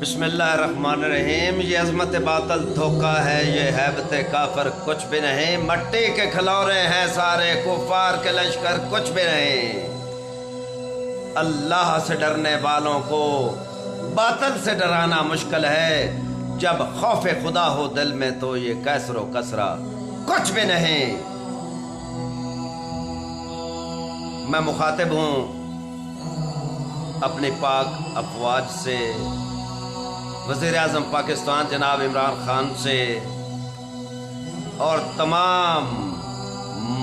بسم اللہ الرحمن الرحیم۔ یہ عظمت باطل دھوکہ ہے، یہ ہیبت کافر کچھ بھی نہیں، مٹی کے کھلونے ہیں سارے، کفار کے لشکر کچھ بھی نہیں۔ اللہ سے ڈرنے والوں کو باطل سے ڈرانا مشکل ہے، جب خوف خدا ہو دل میں تو یہ کیسر و کسرہ کچھ بھی نہیں۔ میں مخاطب ہوں اپنی پاک افواج سے، وزیر اعظم پاکستان جناب عمران خان سے اور تمام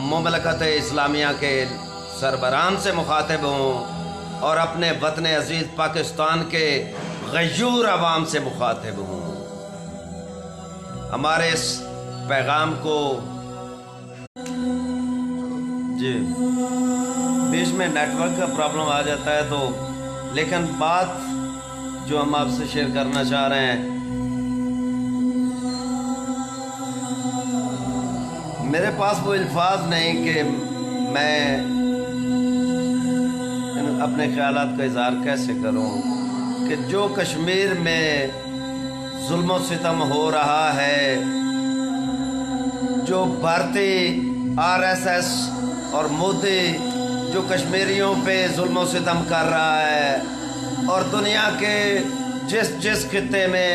مملکت اسلامیہ کے سربراہان سے مخاطب ہوں، اور اپنے وطن عزیز پاکستان کے غیور عوام سے مخاطب ہوں۔ ہمارے اس پیغام کو بیچ میں نیٹ ورک کا پرابلم آ جاتا ہے، تو لیکن بات جو ہم آپ سے شیئر کرنا چاہ رہے ہیں، میرے پاس وہ الفاظ نہیں کہ میں اپنے خیالات کا اظہار کیسے کروں کہ جو کشمیر میں ظلم و ستم ہو رہا ہے، جو بھارتی RSS اور مودی جو کشمیریوں پہ ظلم و ستم کر رہا ہے، اور دنیا کے جس خطے میں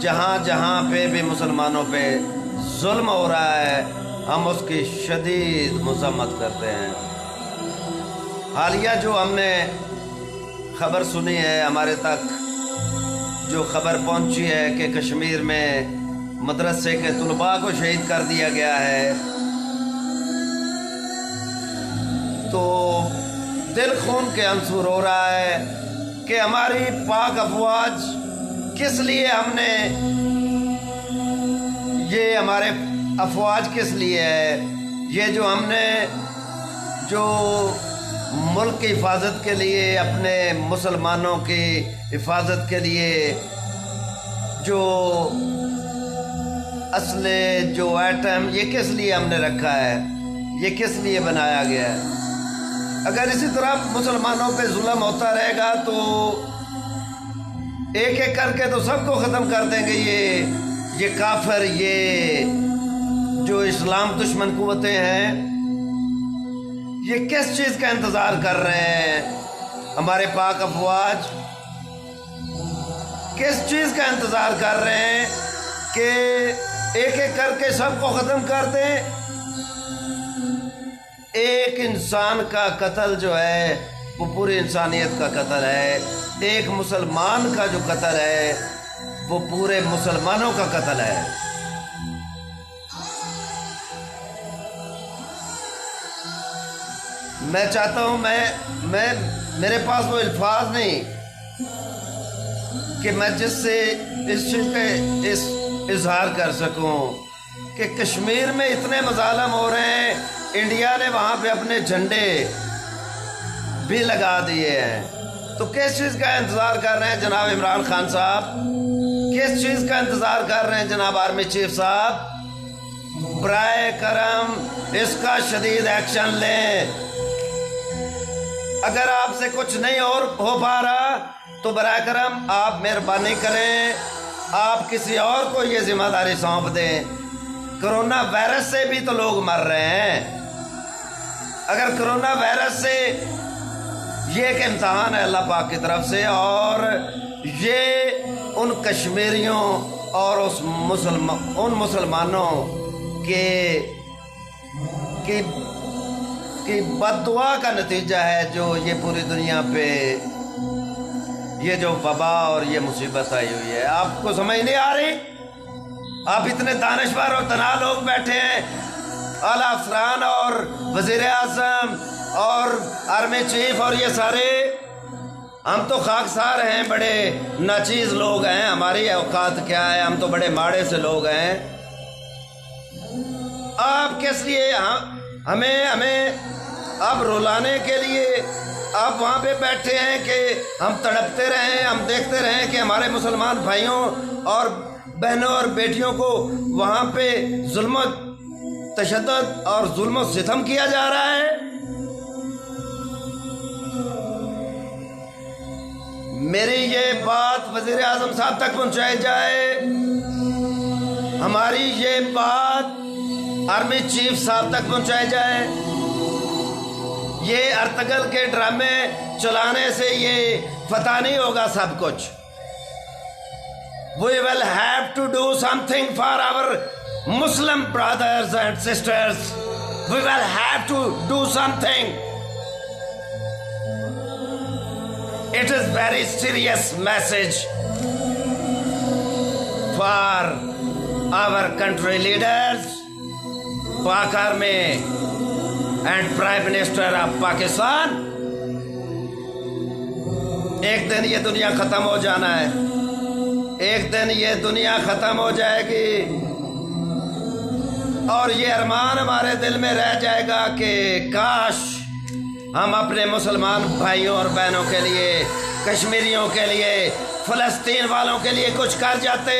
جہاں پہ بھی مسلمانوں پہ ظلم ہو رہا ہے، ہم اس کی شدید مذمت کرتے ہیں۔ حالیہ جو ہم نے خبر سنی ہے، ہمارے تک جو خبر پہنچی ہے کہ کشمیر میں مدرسے کے طلباء کو شہید کر دیا گیا ہے، تو دل خون کے آنسو رو رہا ہے کہ ہماری پاک افواج کس لیے یہ ہمارے افواج کس لیے ہے، یہ جو ہم نے جو ملک کی حفاظت کے لیے، اپنے مسلمانوں کی حفاظت کے لیے جو اسلحے، جو ایٹم، یہ کس لیے ہم نے رکھا ہے، یہ کس لیے بنایا گیا ہے۔ اگر اسی طرح مسلمانوں پہ ظلم ہوتا رہے گا تو ایک ایک کر کے تو سب کو ختم کر دیں گے یہ کافر، یہ جو اسلام دشمن قوتیں ہیں، یہ کس چیز کا انتظار کر رہے ہیں؟ ہمارے پاک افواج کس چیز کا انتظار کر رہے ہیں کہ ایک ایک کر کے سب کو ختم کر دیں؟ ایک انسان کا قتل جو ہے وہ پوری انسانیت کا قتل ہے، ایک مسلمان کا جو قتل ہے وہ پورے مسلمانوں کا قتل ہے۔ میں چاہتا ہوں میرے پاس وہ الفاظ نہیں کہ میں جس سے اس چیز کا اظہار کر سکوں کہ کشمیر میں اتنے مظالم ہو رہے ہیں، انڈیا نے وہاں پہ اپنے جھنڈے بھی لگا دیے ہیں، تو کس چیز کا انتظار کر رہے ہیں جناب عمران خان صاحب؟ کس چیز کا انتظار کر رہے ہیں جناب آرمی چیف صاحب؟ برائے کرم اس کا شدید ایکشن لیں۔ اگر آپ سے کچھ نہیں اور ہو پا رہا تو برائے کرم آپ مہربانی کریں، آپ کسی اور کو یہ ذمہ داری سونپ دیں۔ کرونا وائرس سے بھی تو لوگ مر رہے ہیں۔ اگر کرونا وائرس سے یہ ایک امتحان ہے اللہ پاک کی طرف سے، اور یہ ان کشمیریوں اور ان مسلمانوں کی بد دعا کا نتیجہ ہے جو یہ پوری دنیا پہ یہ جو وبا اور یہ مصیبت آئی ہوئی ہے۔ آپ کو سمجھ نہیں آ رہی؟ آپ اتنے دانشور اور تنہا لوگ بیٹھے ہیں، اعلیٰ افسران اور وزیر اعظم اور آرمی چیف اور یہ سارے، ہم تو خاکسار ہیں، بڑے ناچیز لوگ ہیں، ہماری اوقات کیا ہے، ہم تو بڑے ماڑے سے لوگ ہیں۔ آپ کس لیے ہمیں اب رلانے کے لیے آپ وہاں پہ بیٹھے ہیں کہ ہم تڑپتے رہیں، ہم دیکھتے رہیں کہ ہمارے مسلمان بھائیوں اور بہنوں اور بیٹیوں کو وہاں پہ ظلم و تشدد اور ظلم و ستم کیا جا رہا ہے؟ میری یہ بات وزیر اعظم صاحب تک پہنچائی جائے، ہماری یہ بات آرمی چیف صاحب تک پہنچائی جائے۔ یہ ارتگل کے ڈرامے چلانے سے یہ فتح نہیں ہوگا سب کچھ۔ We will have to do something for our Muslim brothers and sisters. We will have to do something. It is very serious message for our country leaders, Pak Army and Prime Minister of Pakistan. ایک دن یہ دنیا ختم ہو جانا ہے، ایک دن یہ دنیا ختم ہو جائے گی، اور یہ ارمان ہمارے دل میں رہ جائے گا کہ کاش ہم اپنے مسلمان بھائیوں اور بہنوں کے لیے، کشمیریوں کے لیے، فلسطین والوں کے لیے کچھ کر جاتے۔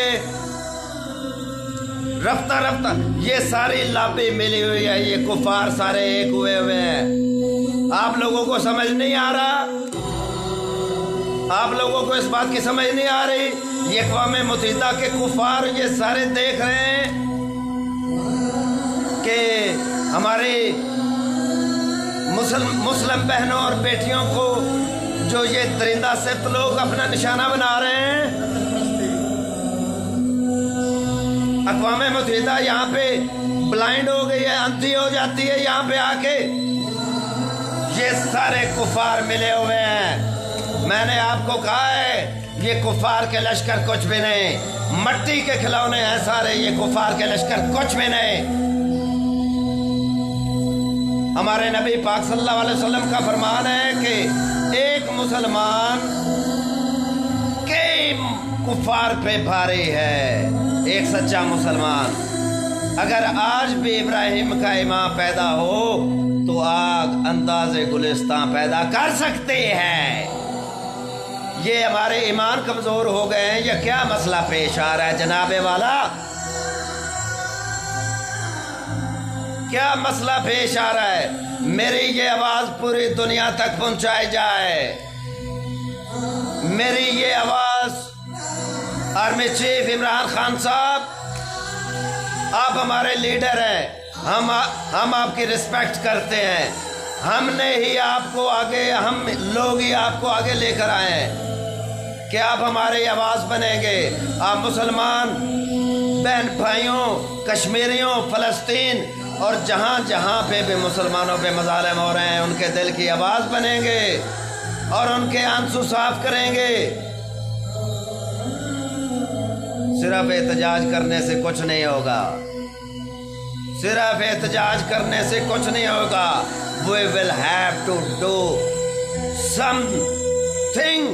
رفتہ رفتہ یہ ساری لابی ملی ہوئی ہے، یہ کفار سارے ایک ہوئے ہوئے ہیں۔ آپ لوگوں کو سمجھ نہیں آ رہا؟ آپ لوگوں کو اس بات کی سمجھ نہیں آ رہی؟ یہ اقوام متحدہ کے کفار یہ سارے دیکھ رہے ہیں کہ ہماری مسلم بہنوں اور بیٹیوں کو جو یہ درندہ صفت لوگ اپنا نشانہ بنا رہے ہیں۔ اقوام متحدہ یہاں پہ بلائنڈ ہو گئی ہے، اندھی ہو جاتی ہے یہاں پہ آ کے۔ یہ سارے کفار ملے ہوئے ہیں۔ میں نے آپ کو کہا ہے یہ کفار کے لشکر کچھ بھی نہیں، مٹی کے کھلونے ہیں سارے، یہ کفار کے لشکر کچھ بھی نہیں۔ ہمارے نبی پاک صلی اللہ علیہ وسلم کا فرمان ہے کہ ایک مسلمان کئی کفار پہ بھاری ہے۔ ایک سچا مسلمان اگر آج بھی ابراہیم کا امام پیدا ہو تو آگ انداز گلستان پیدا کر سکتے ہیں۔ یہ ہمارے ایمان کمزور ہو گئے ہیں، یہ کیا مسئلہ پیش آ رہا ہے جناب والا؟ کیا مسئلہ پیش آ رہا ہے؟ میری یہ آواز پوری دنیا تک پہنچائی جائے، میری یہ آواز آرمی چیف عمران خان صاحب، آپ ہمارے لیڈر ہیں، ہم آپ کی رسپیکٹ کرتے ہیں، ہم نے ہی آپ کو آگے، ہم لوگ ہی آپ کو آگے لے کر آئے ہیں کہ آپ ہماری آواز بنیں گے۔ آپ مسلمان بہن بھائیوں، کشمیریوں، فلسطین اور جہاں جہاں پہ بھی مسلمانوں پہ مظالم ہو رہے ہیں ان کے دل کی آواز بنیں گے اور ان کے آنسو صاف کریں گے۔ صرف احتجاج کرنے سے کچھ نہیں ہوگا، صرف احتجاج کرنے سے کچھ نہیں ہوگا۔ We will have to do something،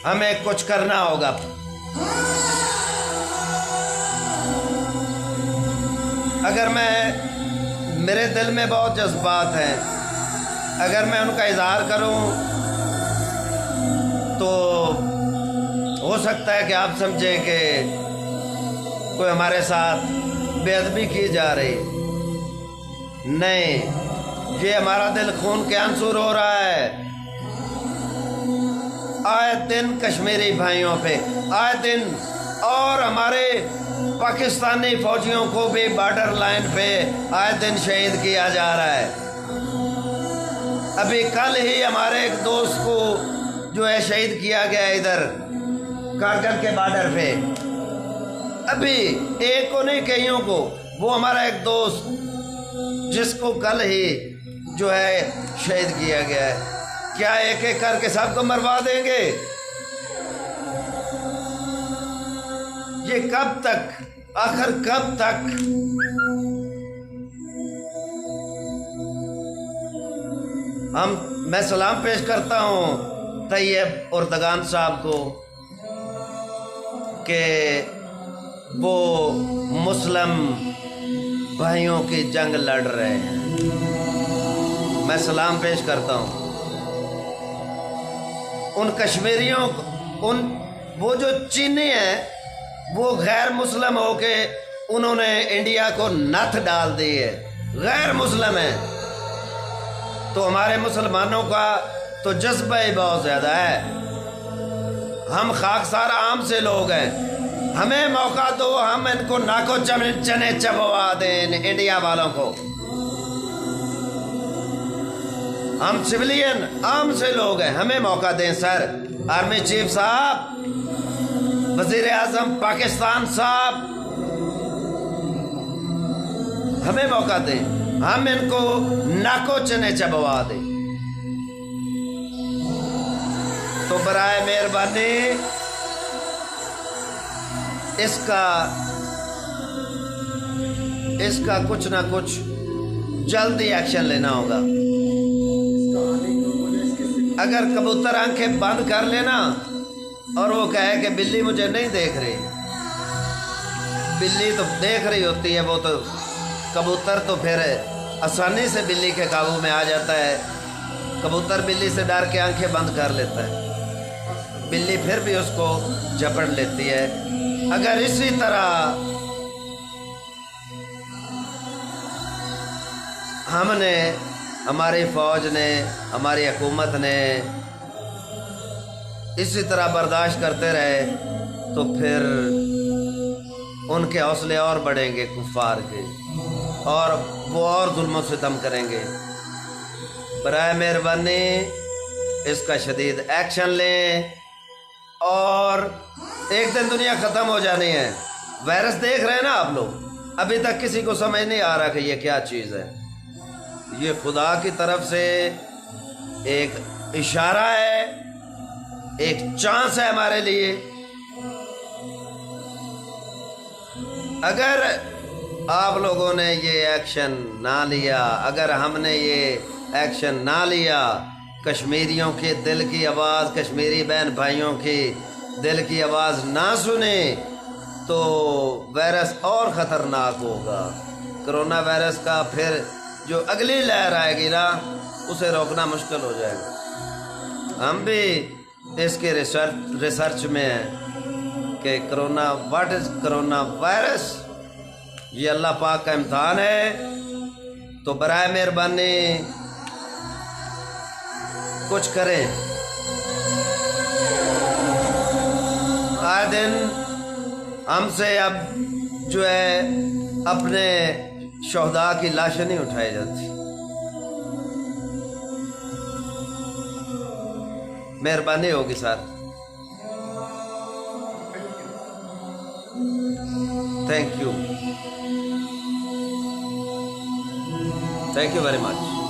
ہمیں کچھ کرنا ہوگا۔ اگر میرے دل میں بہت جذبات ہیں، اگر میں ان کا اظہار کروں تو ہو سکتا ہے کہ آپ سمجھیں کہ کوئی ہمارے ساتھ بے ادبی کی جا رہی۔ نہیں، یہ ہمارا دل خون کے آنسو رو رہا ہے۔ آئے دن کشمیری بھائیوں پہ، آئے دن، اور ہمارے پاکستانی فوجیوں کو بھی بارڈر لائن پہ آئے دن شہید کیا جا رہا ہے۔ ابھی کل ہی ہمارے ایک دوست کو جو ہے شہید کیا گیا ادھر کارگل کے بارڈر پہ، ابھی ایک کو نہیں کئیوں کو۔ وہ ہمارا ایک دوست جس کو کل ہی جو ہے شہید کیا گیا ہے، کیا ایک ایک کر کے سب کو مروا دیں گے؟ یہ کب تک، آخر کب تک؟ میں سلام پیش کرتا ہوں طیب اردگان صاحب کو کہ وہ مسلم بھائیوں کی جنگ لڑ رہے ہیں، میں سلام پیش کرتا ہوں ان کشمیریوں کو۔ وہ جو چینی ہیں وہ غیر مسلم ہو کے انہوں نے انڈیا کو نتھ ڈال دی ہے، غیر مسلم ہیں، تو ہمارے مسلمانوں کا تو جذبہ ہی بہت زیادہ ہے۔ ہم خاکسار عام سے لوگ ہیں، ہمیں موقع دو، ہم ان کو ناکو چنے چبوا دیں انڈیا والوں کو۔ ہم سویلین عام سے لوگ ہیں، ہمیں موقع دیں سر۔ آرمی چیف صاحب، وزیر اعظم پاکستان صاحب، ہمیں موقع دیں، ہم ان کو ناکو چنے چبوا دیں۔ تو برائے مہربانی اس کا کچھ نہ کچھ جلدی ایکشن لینا ہوگا۔ اگر کبوتر آنکھیں بند کر لینا اور وہ کہے کہ بلی مجھے نہیں دیکھ رہی، بلی تو دیکھ رہی ہوتی ہے، وہ تو کبوتر تو پھر آسانی سے بلی کے قابو میں آ جاتا ہے۔ کبوتر بلی سے ڈر کے آنکھیں بند کر لیتا ہے، بلی پھر بھی اس کو جھپٹ لیتی ہے۔ اگر اسی طرح ہم نے، ہماری فوج نے، ہماری حکومت نے اسی طرح برداشت کرتے رہے تو پھر ان کے حوصلے اور بڑھیں گے کفار کے، اور وہ اور ظلم و ستم کریں گے۔ برائے مہربانی اس کا شدید ایکشن لیں، اور ایک دن دنیا ختم ہو جانی ہے۔ وائرس دیکھ رہے ہیں نا آپ لوگ، ابھی تک کسی کو سمجھ نہیں آ رہا کہ یہ کیا چیز ہے۔ یہ خدا کی طرف سے ایک اشارہ ہے، ایک چانس ہے ہمارے لیے۔ اگر آپ لوگوں نے یہ ایکشن نہ لیا، اگر ہم نے یہ ایکشن نہ لیا، کشمیریوں کے دل کی آواز، کشمیری بہن بھائیوں کی دل کی آواز نہ سنے تو وائرس اور خطرناک ہوگا۔ کرونا وائرس کا پھر جو اگلی لہر آئے گی نا، اسے روکنا مشکل ہو جائے گا۔ ہم بھی اس کے ریسرچ میں ہیں کہ corona, what is corona virus, یہ اللہ پاک کا امتحان ہے۔ تو برائے مہربانی کچھ کریں۔ آئے دن ہم سے اب جو ہے اپنے شہداء کی لاشیں نہیں اٹھائی جاتی۔ مہربانی ہوگی سر، تھینک یو ویری مچ۔